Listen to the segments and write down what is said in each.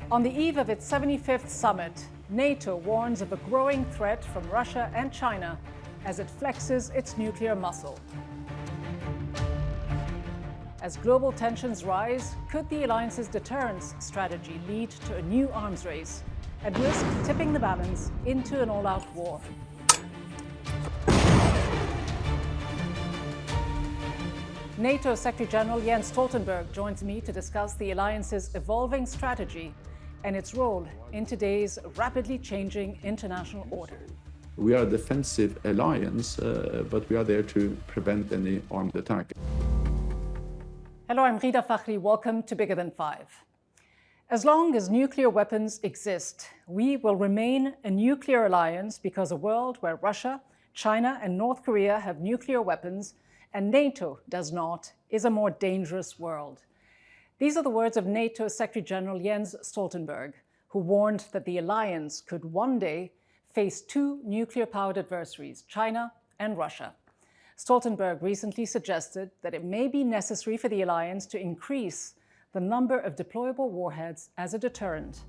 On the eve of its 75th summit, NATO warns of a growing threat from Russia and China as it flexes its nuclear muscle. As global tensions rise, could the alliance's deterrence strategy lead to a new arms race and risk tipping the balance into an all-out war? NATO Secretary-General Jens Stoltenberg joins me to discuss the alliance's evolving strategy and its role in today's rapidly changing international order. We are a defensive alliance, but we are there to prevent any armed attack. Hello, I'm Ghida Fakhry. Welcome to Bigger Than Five. As long as nuclear weapons exist, we will remain a nuclear alliance because a world where Russia, China, and North Korea have nuclear weapons and NATO does not is a more dangerous world. These are the words of NATO Secretary-General Jens Stoltenberg, who warned that the alliance could one day face two nuclear-powered adversaries, China and Russia. Stoltenberg recently suggested that it may be necessary for the alliance to increase the number of deployable warheads as a deterrent.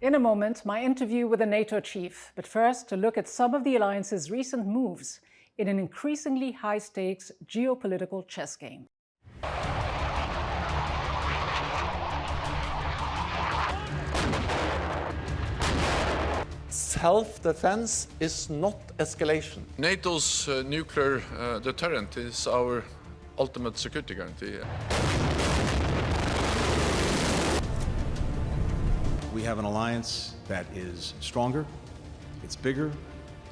In a moment, my interview with the NATO chief, but first to look at some of the alliance's recent moves in an increasingly high-stakes geopolitical chess game. Self-defense is not escalation. NATO's nuclear deterrent is our ultimate security guarantee. We have an alliance that is stronger, it's bigger,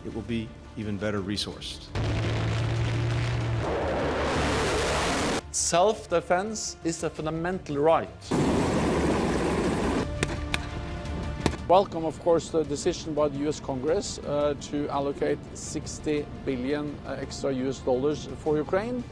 it will be even better resourced. Self-defense is a fundamental right. Welcome, of course, the decision by the US Congress to allocate $60 billion extra US dollars for Ukraine.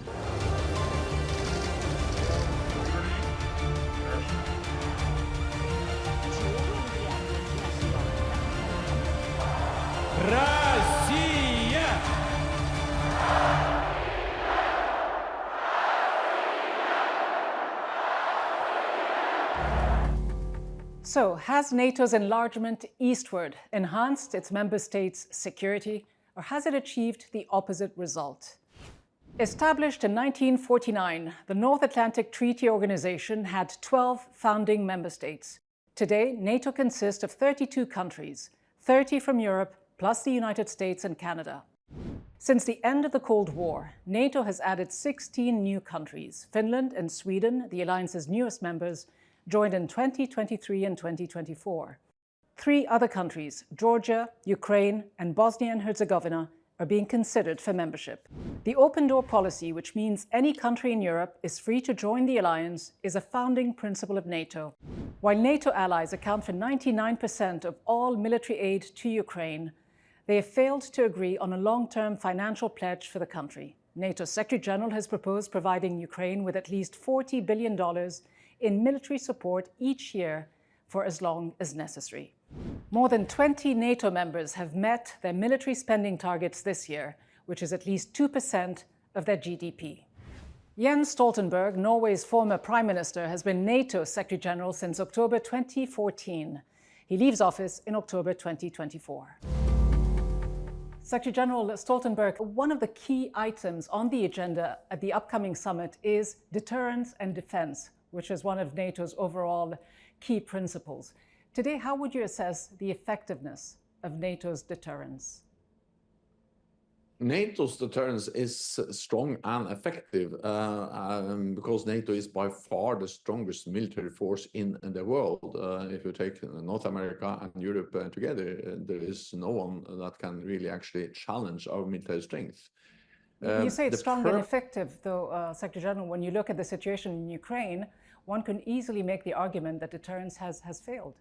So, has NATO's enlargement eastward enhanced its member states' security, or has it achieved the opposite result? Established in 1949, the North Atlantic Treaty Organization had 12 founding member states. Today, NATO consists of 32 countries, 30 from Europe, plus the United States and Canada. Since the end of the Cold War, NATO has added 16 new countries. Finland and Sweden, the alliance's newest members, joined in 2023 and 2024. 3 other countries, Georgia, Ukraine, and Bosnia and Herzegovina, are being considered for membership. The open door policy, which means any country in Europe is free to join the alliance, is a founding principle of NATO. While NATO allies account for 99% of all military aid to Ukraine, they have failed to agree on a long-term financial pledge for the country. NATO's Secretary-General has proposed providing Ukraine with at least $40 billion in military support each year for as long as necessary. More than 20 NATO members have met their military spending targets this year, which is at least 2% of their GDP. Jens Stoltenberg, Norway's former Prime Minister, has been NATO Secretary-General since October 2014. He leaves office in October 2024. Secretary-General Stoltenberg, one of the key items on the agenda at the upcoming summit is deterrence and defense, which is one of NATO's overall key principles. Today, how would you assess the effectiveness of NATO's deterrence? NATO's deterrence is strong and effective because NATO is by far the strongest military force in the world. If you take North America and Europe together, there is no one that can really actually challenge our military strength. You say it's strong and effective, though, Secretary-General. When you look at the situation in Ukraine, one can easily make the argument that deterrence has failed.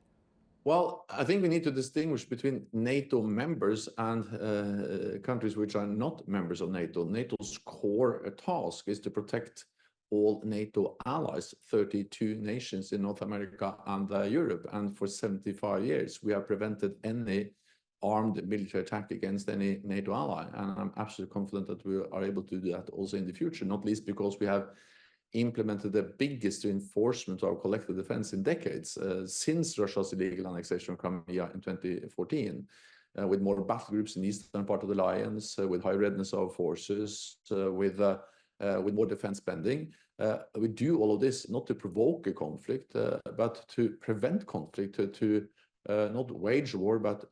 Well, I think we need to distinguish between NATO members and countries which are not members of NATO. NATO's core task is to protect all NATO allies, 32 nations in North America and Europe. And for 75 years, we have prevented any armed military attack against any NATO ally. And I'm absolutely confident that we are able to do that also in the future, not least because we have implemented the biggest reinforcement of collective defense in decades since Russia's illegal annexation of Crimea in 2014, with more battle groups in the eastern part of the alliance, with high readiness of forces, with more defense spending. We do all of this not to provoke a conflict, but to prevent conflict, to not wage war, but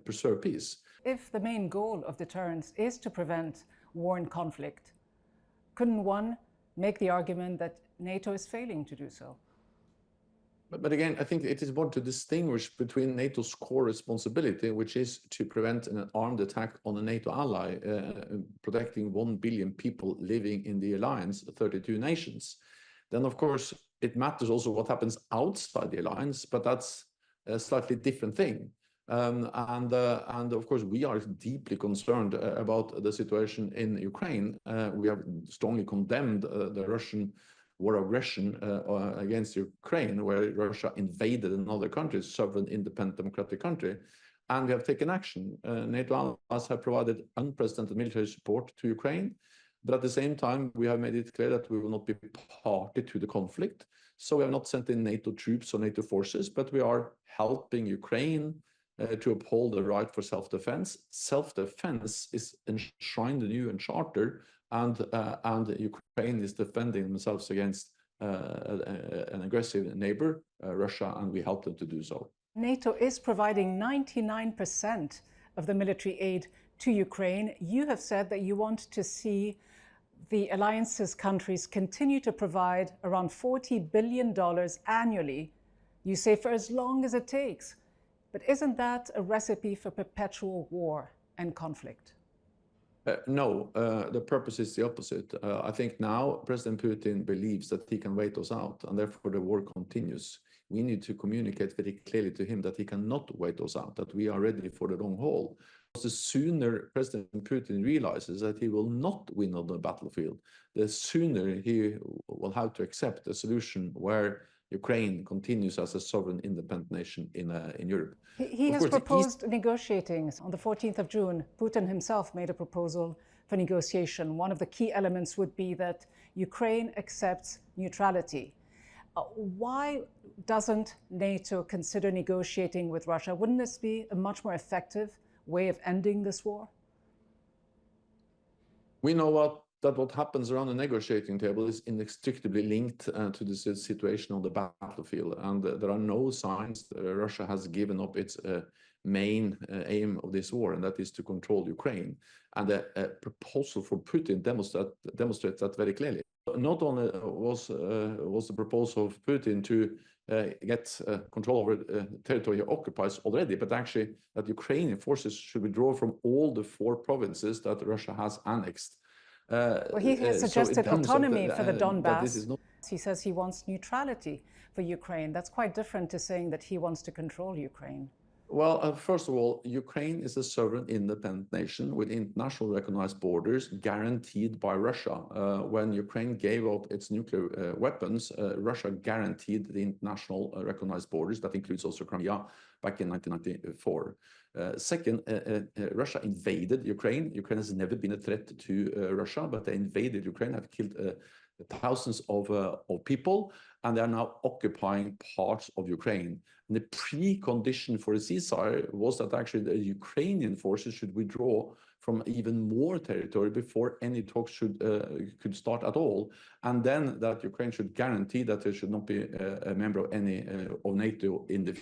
preserve peace. If the main goal of deterrence is to prevent war and conflict, couldn't one make the argument that NATO is failing to do so? But again, I think it is important to distinguish between NATO's core responsibility, which is to prevent an armed attack on a NATO ally, protecting 1 billion people living in the alliance, 32 nations. Then, of course, it matters also what happens outside the alliance, but that's a slightly different thing. And of course, we are deeply concerned about the situation in Ukraine. We have strongly condemned the Russian war aggression against Ukraine, where Russia invaded another country, sovereign, independent, democratic country, and we have taken action. NATO allies have provided unprecedented military support to Ukraine, but at the same time, we have made it clear that we will not be party to the conflict. So we have not sent in NATO troops or NATO forces, but we are helping Ukraine to uphold the right for self-defense. Self-defense is enshrined in the UN Charter, and Ukraine is defending themselves against an aggressive neighbor, Russia, and we help them to do so. NATO is providing 99% of the military aid to Ukraine. You have said that you want to see the alliance's countries continue to provide around $40 billion annually, you say, for as long as it takes. But isn't that a recipe for perpetual war and conflict? No, the purpose is the opposite. I think now President Putin believes that he can wait us out, and therefore the war continues. We need to communicate very clearly to him that he cannot wait us out, that we are ready for the long haul. The sooner President Putin realizes that he will not win on the battlefield, the sooner he will have to accept a solution where Ukraine continues as a sovereign, independent nation in Europe. He has proposed negotiating. On the 14th of June, Putin himself made a proposal for negotiation. One of the key elements would be that Ukraine accepts neutrality. Why doesn't NATO consider negotiating with Russia? Wouldn't this be a much more effective way of ending this war? We know that what happens around the negotiating table is inextricably linked to the situation on the battlefield. And there are no signs that Russia has given up its main aim of this war, and that is to control Ukraine. And the proposal for Putin demonstrates that very clearly. Not only was the proposal of Putin to get control over territory he occupies already, but actually that Ukrainian forces should withdraw from all the 4 provinces that Russia has annexed. Well, he has suggested autonomy for the Donbass. He says he wants neutrality for Ukraine. That's quite different to saying that he wants to control Ukraine. Well, first of all, Ukraine is a sovereign, independent nation with international recognized borders guaranteed by Russia. When Ukraine gave up its nuclear weapons, Russia guaranteed the international recognized borders. That includes also Crimea back in 1994. Second, Russia invaded Ukraine. Ukraine has never been a threat to Russia, but they invaded Ukraine, have killed thousands of people, and they are now occupying parts of Ukraine. And the precondition for a ceasefire was that actually the Ukrainian forces should withdraw from even more territory before any talks could start at all, and then that Ukraine should guarantee that there should not be a member of any of NATO in the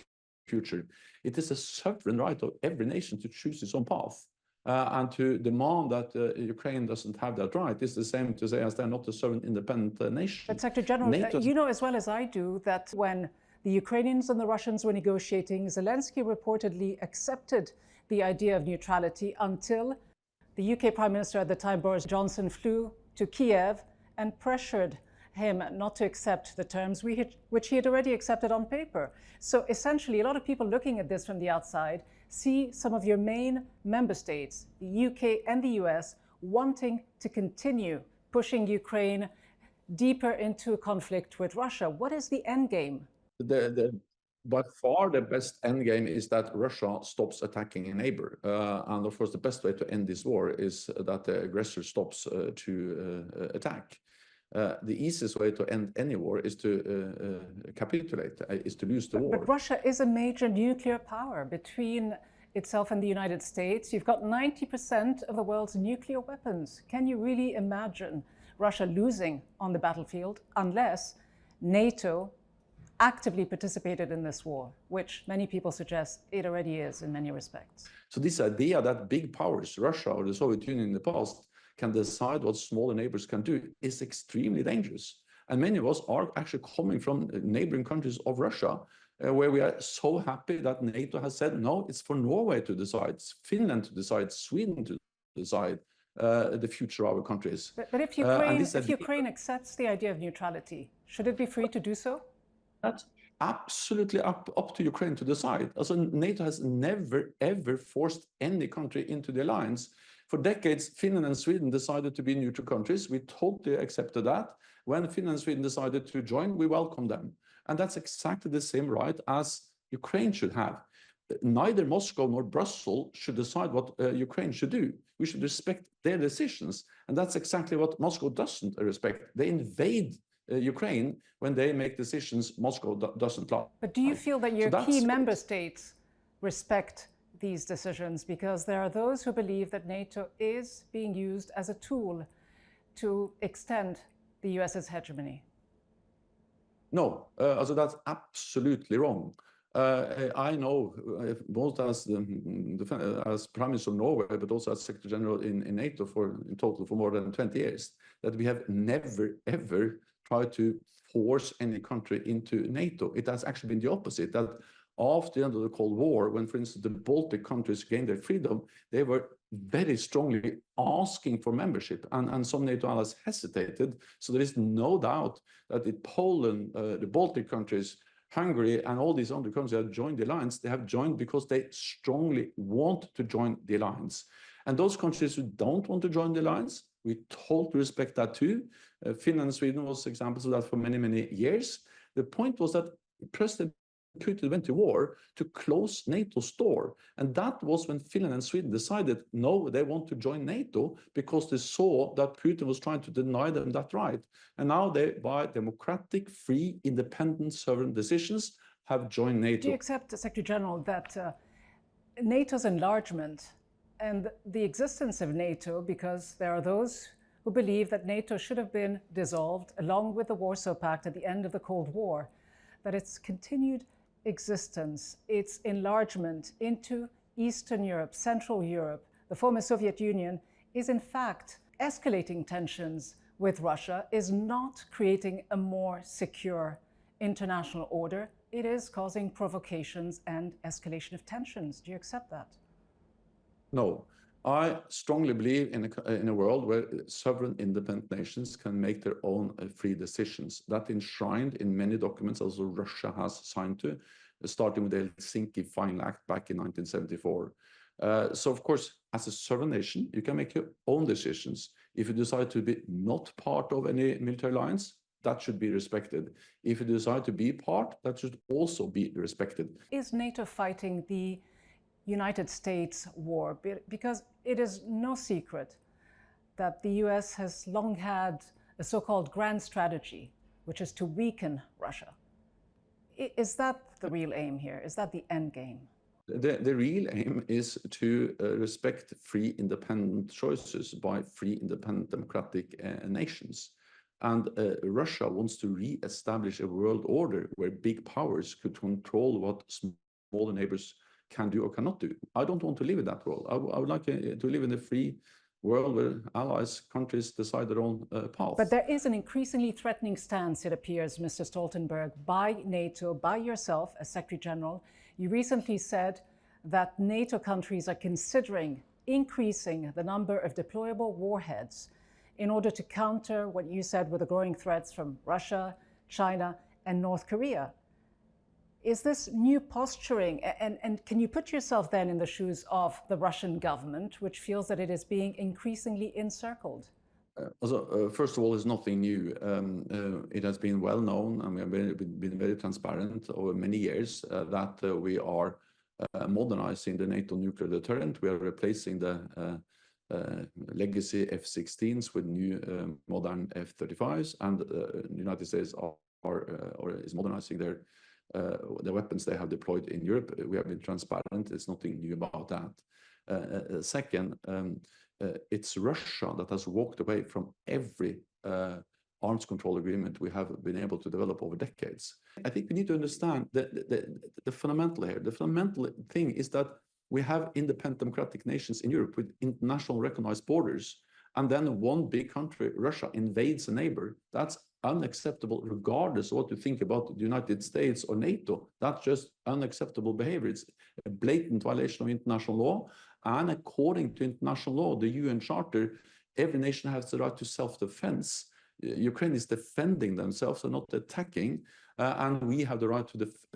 future. It is a sovereign right of every nation to choose its own path. And to demand that Ukraine doesn't have that right is the same to say as they're not a sovereign, independent nation. But Secretary General, you know as well as I do that when the Ukrainians and the Russians were negotiating, Zelensky reportedly accepted the idea of neutrality until the UK Prime Minister at the time, Boris Johnson, flew to Kiev and pressured him not to accept the terms which he had already accepted on paper. So essentially, a lot of people looking at this from the outside see some of your main member states, the UK and the US, wanting to continue pushing Ukraine deeper into a conflict with Russia. What is the end game? By far the best end game is that Russia stops attacking a neighbor. And of course, the best way to end this war is that the aggressor stops to attack. The easiest way to end any war is to capitulate, is to lose the war. But Russia is a major nuclear power. Between itself and the United States, you've got 90% of the world's nuclear weapons. Can you really imagine Russia losing on the battlefield unless NATO actively participated in this war, which many people suggest it already is in many respects? So this idea that big powers, Russia or the Soviet Union in the past, can decide what smaller neighbors can do is extremely dangerous. And many of us are actually coming from neighboring countries of Russia, where we are so happy that NATO has said, no, it's for Norway to decide, it's Finland to decide, Sweden to decide the future of our countries. But if Ukraine accepts the idea of neutrality, should it be free to do so? That's absolutely up to Ukraine to decide. Also, NATO has never, ever forced any country into the alliance. For decades, Finland and Sweden decided to be neutral countries. We totally accepted that. When Finland and Sweden decided to join, we welcomed them. And that's exactly the same right as Ukraine should have. Neither Moscow nor Brussels should decide what Ukraine should do. We should respect their decisions. And that's exactly what Moscow doesn't respect. They invade Ukraine when they make decisions Moscow doesn't like. But do you feel that your key member states respect these decisions? Because there are those who believe that NATO is being used as a tool to extend the US's hegemony. No, also that's absolutely wrong. I know, both as Prime Minister of Norway, but also as Secretary General in NATO in total for more than 20 years, that we have never, ever tried to force any country into NATO. It has actually been the opposite, that after the end of the Cold War, when, for instance, the Baltic countries gained their freedom, they were very strongly asking for membership, and some NATO allies hesitated. So there is no doubt that Poland, the Baltic countries, Hungary, and all these other countries that have joined the alliance, they have joined because they strongly want to join the alliance. And those countries who don't want to join the alliance, we totally respect that too. Finland and Sweden was examples of that for many, many years. The point was that President Putin went to war to close NATO's door. And that was when Finland and Sweden decided, no, they want to join NATO because they saw that Putin was trying to deny them that right. And now they, by democratic, free, independent, sovereign decisions, have joined NATO. Do you accept, Secretary General, that NATO's enlargement and the existence of NATO, because there are those who believe that NATO should have been dissolved along with the Warsaw Pact at the end of the Cold War, that its continued existence, its enlargement into Eastern Europe, Central Europe, the former Soviet Union, is in fact escalating tensions with Russia, is not creating a more secure international order. It is causing provocations and escalation of tensions. Do you accept that? No. I strongly believe in a world where sovereign independent nations can make their own free decisions. That enshrined in many documents also Russia has signed to, starting with the Helsinki Final Act back in 1974. So of course, as a sovereign nation, you can make your own decisions. If you decide to be not part of any military alliance, that should be respected. If you decide to be part, that should also be respected. Is NATO fighting the United States war? Because it is no secret that the US has long had a so-called grand strategy, which is to weaken Russia. Is that the real aim here? Is that the end game? The real aim is to respect free, independent choices by free, independent, democratic nations. And Russia wants to re-establish a world order where big powers could control what smaller neighbors can do or cannot do. I don't want to live in that world. I would like to live in a free world where allies, countries decide their own path. But there is an increasingly threatening stance, it appears, Mr. Stoltenberg, by NATO, by yourself as Secretary General. You recently said that NATO countries are considering increasing the number of deployable warheads in order to counter what you said were the growing threats from Russia, China, and North Korea. Is this new posturing, and can you put yourself then in the shoes of the Russian government, which feels that it is being increasingly encircled? First of all, it's nothing new. It has been well known, and we have been very transparent over many years that we are modernizing the NATO nuclear deterrent. We are replacing the legacy F-16s with new modern F-35s, and the United States is modernizing the weapons they have deployed in Europe. We have been transparent. It's nothing new about that. Second, it's Russia that has walked away from every arms control agreement we have been able to develop over decades. I think we need to understand the fundamental here. The fundamental thing is that we have independent democratic nations in Europe with international recognized borders, and then one big country, Russia, invades a neighbor. That's unacceptable regardless of what you think about the United States or NATO. That's just unacceptable behavior. It's a blatant violation of international law. And according to international law, the UN Charter, every nation has the right to self-defense. Ukraine is defending themselves and not attacking. And we have the right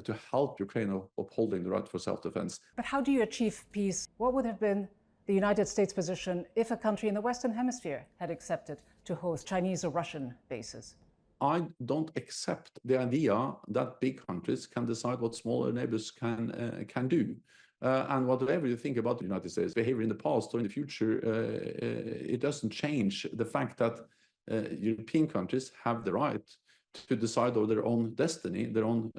to help Ukraine upholding the right for self-defense. But how do you achieve peace? What would have been the United States' position if a country in the Western Hemisphere had accepted to host Chinese or Russian bases? I don't accept the idea that big countries can decide what smaller neighbors can do. And whatever you think about the United States' behavior in the past or in the future, it doesn't change the fact that European countries have the right to decide over their own destiny, their own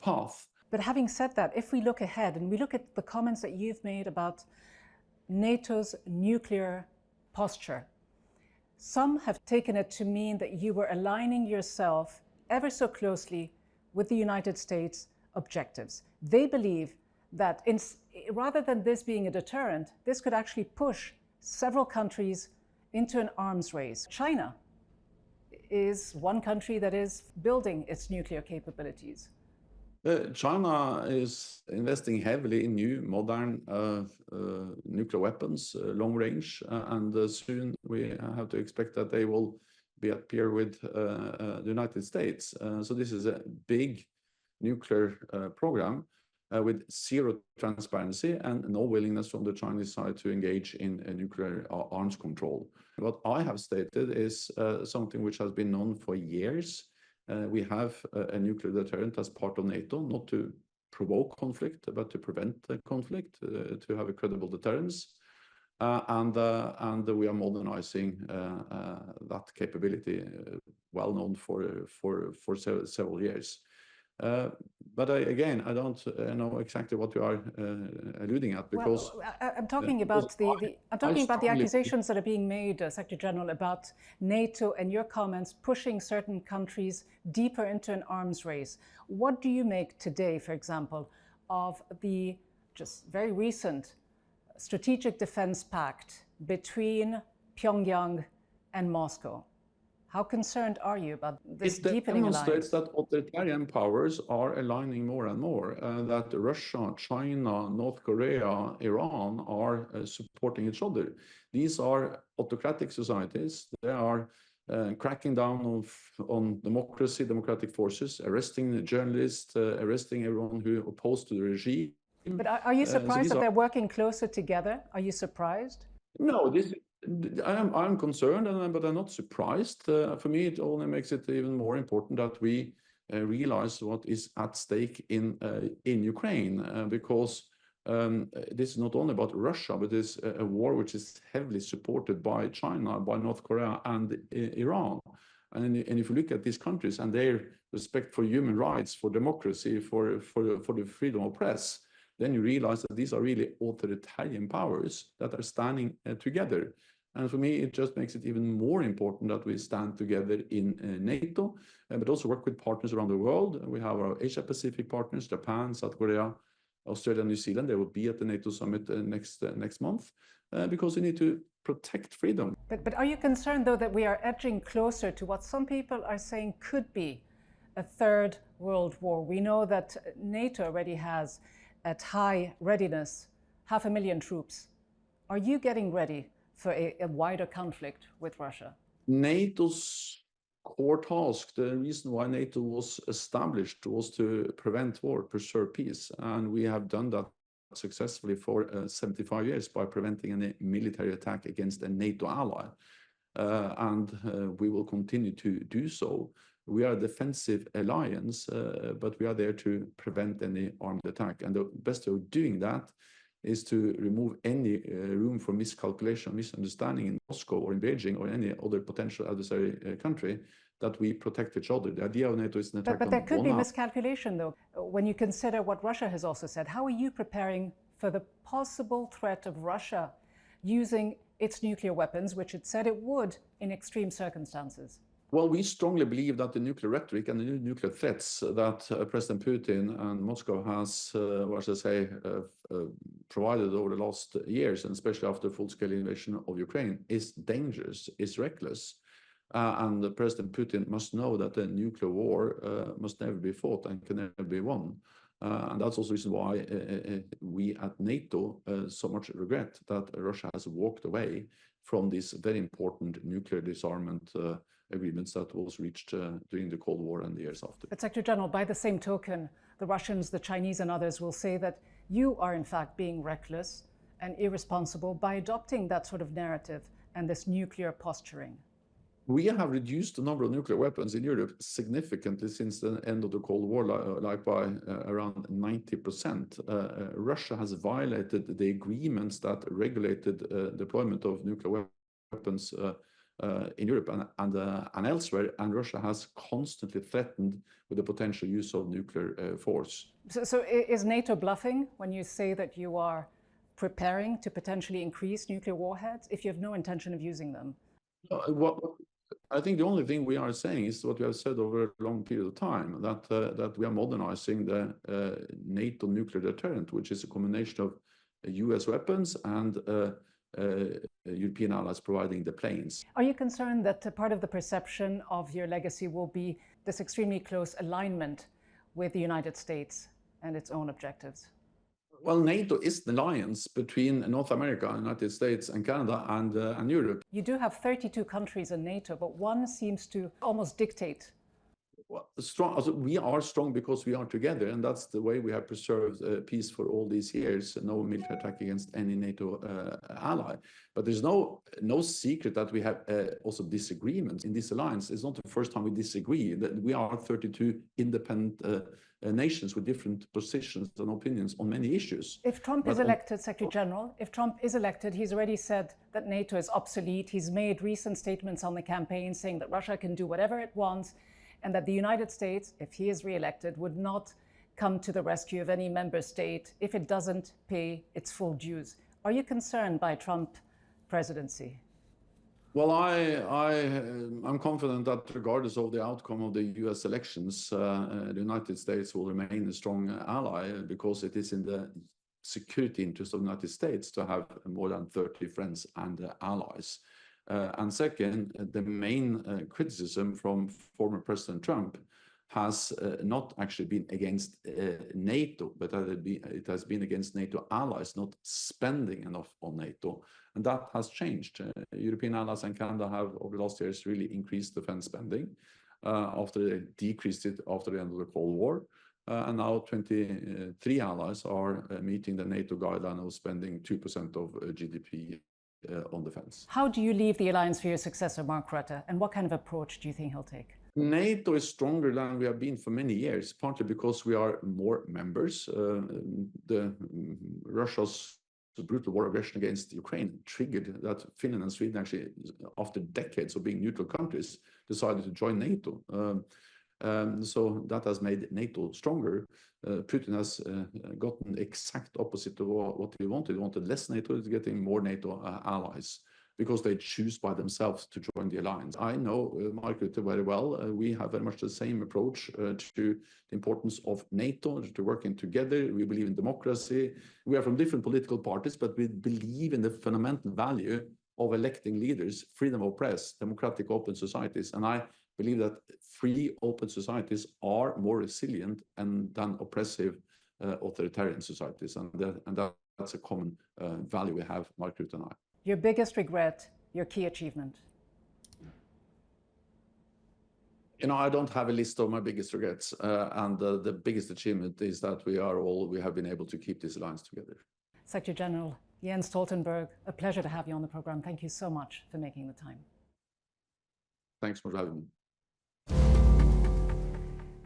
path. But having said that, if we look ahead and we look at the comments that you've made about NATO's nuclear posture, some have taken it to mean that you were aligning yourself ever so closely with the United States objectives. They believe that rather than this being a deterrent, this could actually push several countries into an arms race. China is one country that is building its nuclear capabilities. China is investing heavily in new modern nuclear weapons, long range, and soon we have to expect that they will be at peer with the United States. So this is a big nuclear program with zero transparency and no willingness from the Chinese side to engage in nuclear arms control. What I have stated is something which has been known for years. We have a nuclear deterrent as part of NATO, not to provoke conflict, but to prevent conflict, to have a credible deterrence. And we are modernizing that capability, well known for several years. But again, I don't know exactly what you are alluding at, because I'm talking about the accusations that are being made, Secretary General, about NATO and your comments pushing certain countries deeper into an arms race. What do you make today, for example, of the just very recent Strategic Defense Pact between Pyongyang and Moscow? How concerned are you about this deepening alliance? It demonstrates that authoritarian powers are aligning more and more, that Russia, China, North Korea, Iran are supporting each other. These are autocratic societies. They are cracking down on democracy, democratic forces, arresting journalists, arresting everyone who opposed to the regime. But are you surprised that they're working closer together? Are you surprised? No, I'm concerned, but I'm not surprised. For me, it only makes it even more important that we realize what is at stake in Ukraine, because this is not only about Russia, but it's a war which is heavily supported by China, by North Korea, and Iran. And if you look at these countries and their respect for human rights, for democracy, for the freedom of press, then you realize that these are really authoritarian powers that are standing together. And for me, it just makes it even more important that we stand together in NATO, but also work with partners around the world. We have our Asia-Pacific partners, Japan, South Korea, Australia, New Zealand. They will be at the NATO summit next month, because we need to protect freedom. But are you concerned, though, that we are edging closer to what some people are saying could be a third world war? We know that NATO already has, at high readiness, 500,000 troops. Are you getting ready for a wider conflict with Russia? NATO's core task, the reason why NATO was established, was to prevent war, preserve peace. And we have done that successfully for 75 years by preventing any military attack against a NATO ally. And we will continue to do so. We are a defensive alliance, but we are there to prevent any armed attack. And the best way of doing that is to remove any room for miscalculation, misunderstanding in Moscow or in Beijing or any other potential adversary country, that we protect each other. The idea of NATO is an attack But there could be one miscalculation, though, when you consider what Russia has also said. How are you preparing for the possible threat of Russia using its nuclear weapons, which it said it would in extreme circumstances? Well, we strongly believe that the nuclear rhetoric and the nuclear threats that President Putin and Moscow has, provided over the last years, and especially after the full-scale invasion of Ukraine, is dangerous, is reckless. And President Putin must know that a nuclear war must never be fought and can never be won. And that's also the reason why we at NATO so much regret that Russia has walked away from these very important nuclear disarmament agreements that was reached during the Cold War and the years after. But Secretary General, by the same token, the Russians, the Chinese and others will say that you are in fact being reckless and irresponsible by adopting that sort of narrative and this nuclear posturing. We have reduced the number of nuclear weapons in Europe significantly since the end of the Cold War, like by around 90%. Russia has violated the agreements that regulated deployment of nuclear weapons in Europe and elsewhere, and Russia has constantly threatened with the potential use of nuclear force. So is NATO bluffing when you say that you are preparing to potentially increase nuclear warheads if you have no intention of using them? I think the only thing we are saying is what we have said over a long period of time, that we are modernizing the NATO nuclear deterrent, which is a combination of US weapons and European allies providing the planes. Are you concerned that part of the perception of your legacy will be this extremely close alignment with the United States and its own objectives? Well, NATO is the alliance between North America, United States and Canada and Europe. You do have 32 countries in NATO, but one seems to almost dictate. Well, we are strong because we are together, and that's the way we have preserved peace for all these years. No military attack against any NATO ally. But there's no secret that we have also disagreements in this alliance. It's not the first time we disagree. That we are 32 independent nations with different positions and opinions on many issues. If Trump is elected Secretary General, if Trump is elected, he's already said that NATO is obsolete. He's made recent statements on the campaign saying that Russia can do whatever it wants, and that the United States, if he is re-elected, would not come to the rescue of any member state if it doesn't pay its full dues. Are you concerned by Trump presidency? Well, I'm confident that regardless of the outcome of the US elections, the United States will remain a strong ally because it is in the security interest of the United States to have more than 30 friends and allies. And second, the main criticism from former President Trump has not actually been against NATO, but it has been against NATO allies not spending enough on NATO. And that has changed. European allies and Canada have, over the last years, really increased defense spending after they decreased it after the end of the Cold War. And now 23 allies are meeting the NATO guideline of spending 2% of GDP on defense. How do you leave the alliance for your successor, Mark Rutte, and what kind of approach do you think he'll take? NATO is stronger than we have been for many years, partly because we are more members. Russia's brutal war aggression against Ukraine triggered that Finland and Sweden actually, after decades of being neutral countries, decided to join NATO. So that has made NATO stronger. Putin has gotten the exact opposite of what he wanted. He wanted less NATO, he's getting more NATO allies because they choose by themselves to join the alliance. I know Mark Rutte very well. We have very much the same approach to the importance of NATO, to working together. We believe in democracy. We are from different political parties, but we believe in the fundamental value of electing leaders, freedom of press, democratic open societies. And I believe that free, open societies are more resilient than oppressive authoritarian societies. And that's a common value we have, Mark Rutte and I. Your biggest regret, your key achievement? You know, I don't have a list of my biggest regrets. And the biggest achievement is that we have been able to keep this alliance together. Secretary General Jens Stoltenberg, a pleasure to have you on the program. Thank you so much for making the time. Thanks for having me.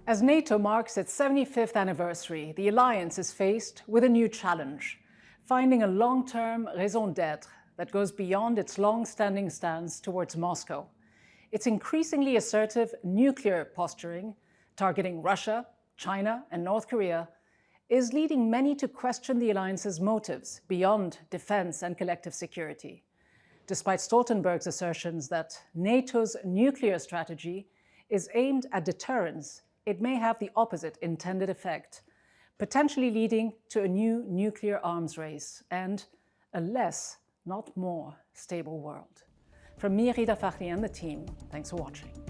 As NATO marks its 75th anniversary, the alliance is faced with a new challenge. finding a long-term raison d'être that goes beyond its long-standing stance towards Moscow. Its increasingly assertive nuclear posturing, targeting Russia, China, and North Korea, is leading many to question the alliance's motives beyond defense and collective security. Despite Stoltenberg's assertions that NATO's nuclear strategy is aimed at deterrence, it may have the opposite intended effect, potentially leading to a new nuclear arms race and a less, not more, stable world. From me, Ghida Fakhry, and the team, thanks for watching.